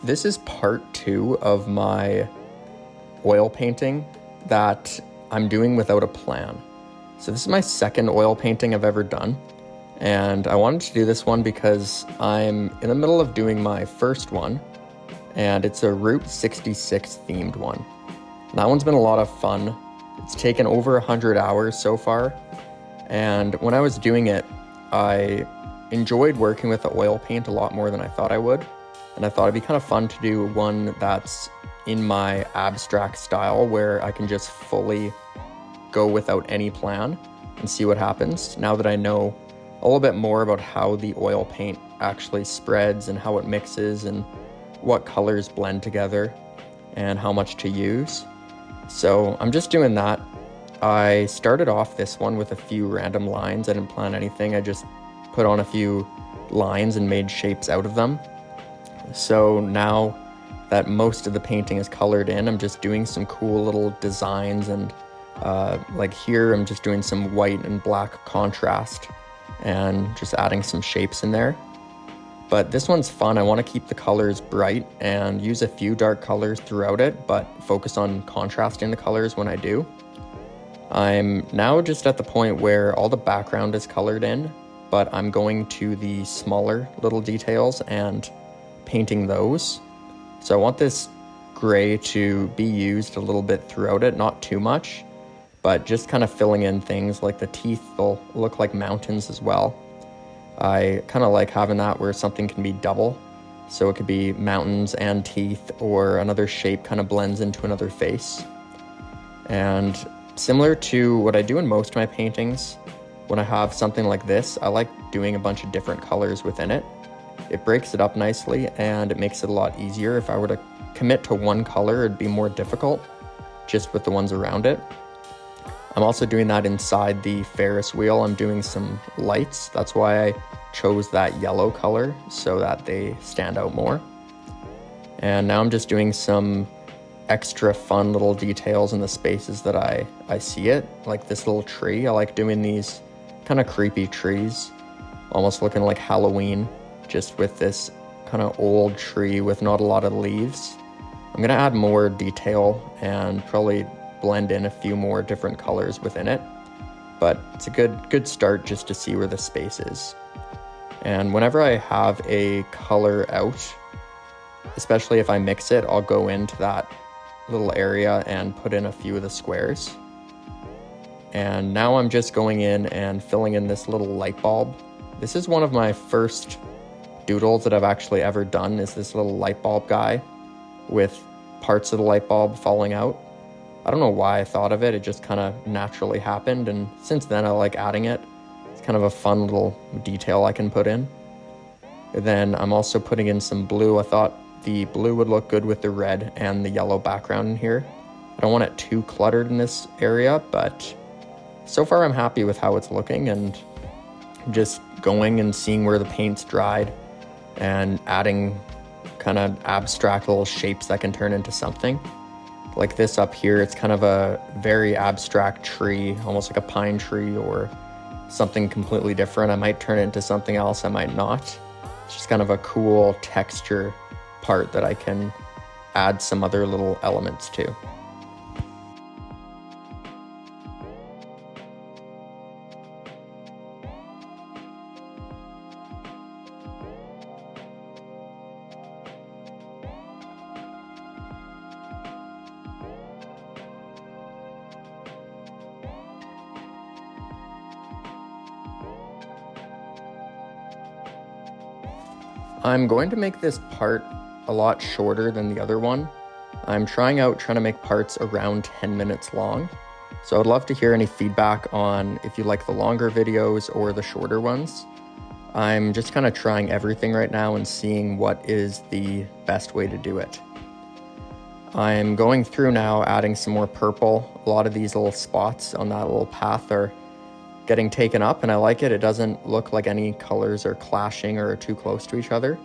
This is part 2 of my oil painting that I'm doing without a plan. So this is my second oil painting I've ever done, and I wanted to do this one because I'm in the middle of doing my first one, and it's a Route 66 themed one. And that one's been a lot of fun. It's taken over 100 hours so far, and when I was doing it, I enjoyed working with the oil paint a lot more than I thought I would. And I thought it'd be kind of fun to do one that's in my abstract style where I can just fully go without any plan and see what happens. Now that I know a little bit more about how the oil paint actually spreads and how it mixes and what colors blend together and how much to use. So I'm just doing that. I started off this one with a few random lines. I didn't plan anything. I just put on a few lines and made shapes out of them. So now that most of the painting is colored in, I'm just doing some cool little designs, and like here I'm just doing some white and black contrast and just adding some shapes in there. But this one's fun. I want to keep the colors bright and use a few dark colors throughout it, but focus on contrasting the colors when I do. I'm now just at the point where all the background is colored in, but I'm going to the smaller little details and painting those. So I want this gray to be used a little bit throughout it, not too much, but just kind of filling in things like the teeth. They'll look like mountains as well. I kind of like having that where something can be double. So it could be mountains and teeth, or another shape kind of blends into another face. And similar to what I do in most of my paintings, when I have something like this, I like doing a bunch of different colors within it. It breaks it up nicely and it makes it a lot easier. If I were to commit to one color, it'd be more difficult just with the ones around it. I'm also doing that inside the Ferris wheel. I'm doing some lights. That's why I chose that yellow color so that they stand out more. And now I'm just doing some extra fun little details in the spaces that I see it, like this little tree. I like doing these kind of creepy trees, almost looking like Halloween, just with this kind of old tree with not a lot of leaves. I'm gonna add more detail and probably blend in a few more different colors within it, but it's a good start just to see where the space is. And whenever I have a color out, especially if I mix it, I'll go into that little area and put in a few of the squares. And now I'm just going in and filling in this little light bulb. This is one of my first doodles that I've actually ever done, is this little light bulb guy with parts of the light bulb falling out. I don't know why I thought of it. It just kind of naturally happened, and since then I like adding it. It's kind of a fun little detail I can put in. And then I'm also putting in some blue. I thought the blue would look good with the red and the yellow background in here. I don't want it too cluttered in this area, but so far I'm happy with how it's looking, and just going and seeing where the paint's dried and adding kind of abstract little shapes that can turn into something. Like this up here, it's kind of a very abstract tree, almost like a pine tree or something completely different. I might turn it into something else, I might not. It's just kind of a cool texture part that I can add some other little elements to. I'm going to make this part a lot shorter than the other one. I'm trying to make parts around 10 minutes long. So I'd love to hear any feedback on if you like the longer videos or the shorter ones. I'm just kind of trying everything right now and seeing what is the best way to do it. I'm going through now, adding some more purple. A lot of these little spots on that little path are getting taken up, and I like it. It doesn't look like any colors are clashing or are too close to each other.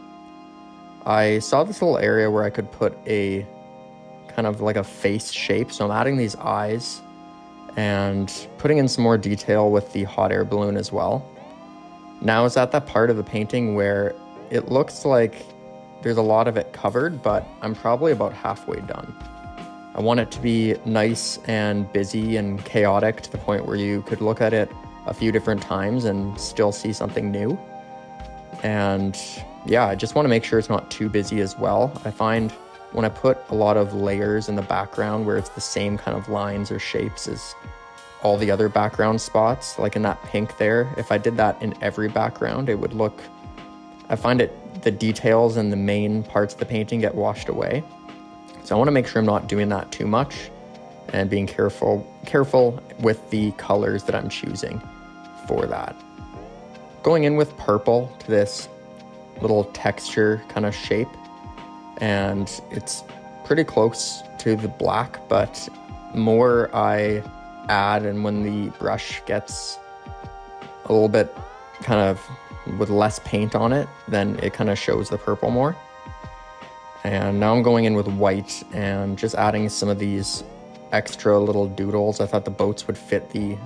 I saw this little area where I could put a kind of like a face shape, so I'm adding these eyes and putting in some more detail with the hot air balloon as well. Now is at that part of the painting where it looks like there's a lot of it covered, but I'm probably about halfway done. I want it to be nice and busy and chaotic to the point where you could look at it a few different times and still see something new. And yeah, I just want to make sure it's not too busy as well. I find when I put a lot of layers in the background where it's the same kind of lines or shapes as all the other background spots, like in that pink there, if I did that in every background, it would look, I find the details and the main parts of the painting get washed away. So I want to make sure I'm not doing that too much and being careful with the colors that I'm choosing for that. Going in with purple to this little texture kind of shape, and it's pretty close to the black, but more I add, and when the brush gets a little bit kind of with less paint on it, then it kind of shows the purple more. And now I'm going in with white and just adding some of these extra little doodles. I thought the boats would fit the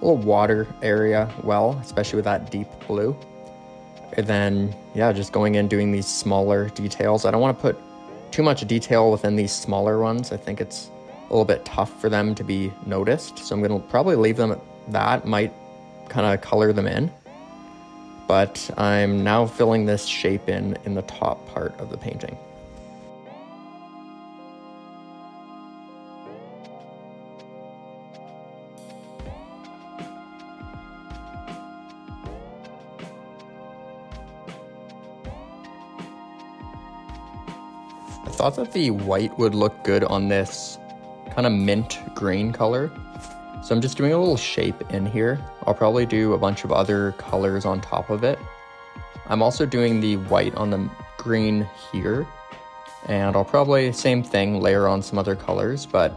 little water area well, especially with that deep blue. And then, yeah, just going in doing these smaller details. I don't want to put too much detail within these smaller ones. I think it's a little bit tough for them to be noticed. So I'm going to probably leave them at that, might kind of color them in. But I'm now filling this shape in the top part of the painting. I thought that the white would look good on this kind of mint green color. So I'm just doing a little shape in here. I'll probably do a bunch of other colors on top of it. I'm also doing the white on the green here. And I'll probably, same thing, layer on some other colors, but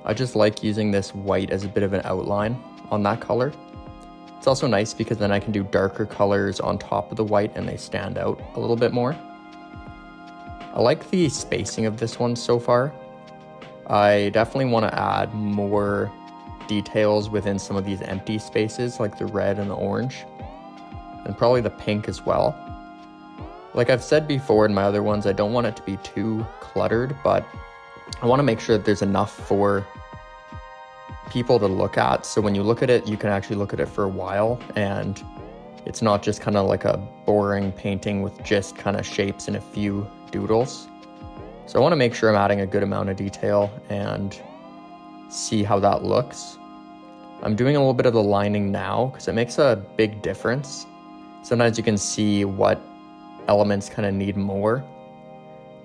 I just like using this white as a bit of an outline on that color. It's also nice because then I can do darker colors on top of the white and they stand out a little bit more. I like the spacing of this one so far. I definitely want to add more details within some of these empty spaces, like the red and the orange, and probably the pink as well. Like I've said before in my other ones, I don't want it to be too cluttered, but I want to make sure that there's enough for people to look at. So when you look at it, you can actually look at it for a while, and it's not just kind of like a boring painting with just kind of shapes and a few doodles. So I want to make sure I'm adding a good amount of detail and see how that looks. I'm doing a little bit of the lining now because it makes a big difference. Sometimes you can see what elements kind of need more,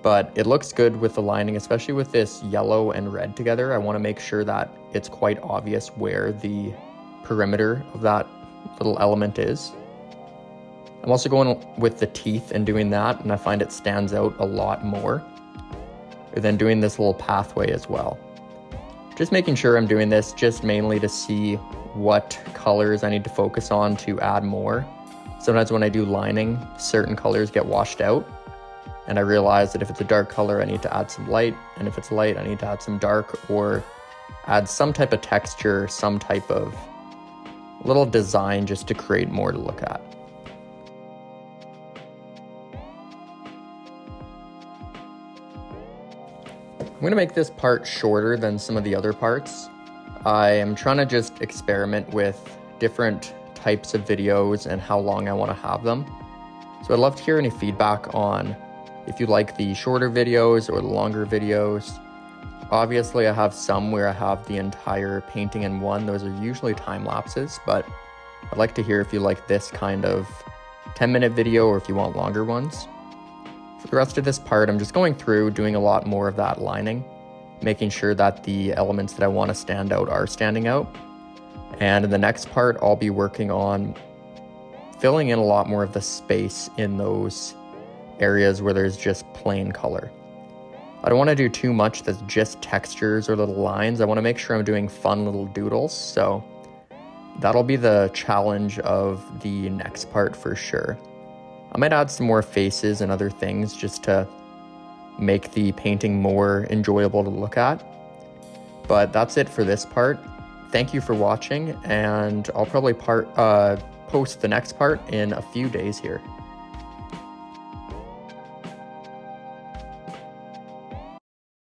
but it looks good with the lining, especially with this yellow and red together. I want to make sure that it's quite obvious where the perimeter of that little element is. I'm also going with the teeth and doing that, and I find it stands out a lot more. And then doing this little pathway as well. Just making sure I'm doing this just mainly to see what colors I need to focus on to add more. Sometimes when I do lining, certain colors get washed out, and I realize that if it's a dark color, I need to add some light, and if it's light, I need to add some dark or add some type of texture, some type of little design just to create more to look at. I'm going to make this part shorter than some of the other parts. I am trying to just experiment with different types of videos and how long I want to have them. So I'd love to hear any feedback on if you like the shorter videos or the longer videos. Obviously, I have some where I have the entire painting in one. Those are usually time lapses, but I'd like to hear if you like this kind of 10-minute video or if you want longer ones. For the rest of this part, I'm just going through doing a lot more of that lining, making sure that the elements that I want to stand out are standing out. And in the next part, I'll be working on filling in a lot more of the space in those areas where there's just plain color. I don't want to do too much that's just textures or little lines. I want to make sure I'm doing fun little doodles. So that'll be the challenge of the next part for sure. I might add some more faces and other things just to make the painting more enjoyable to look at. But that's it for this part. Thank you for watching, and I'll probably post the next part in a few days here.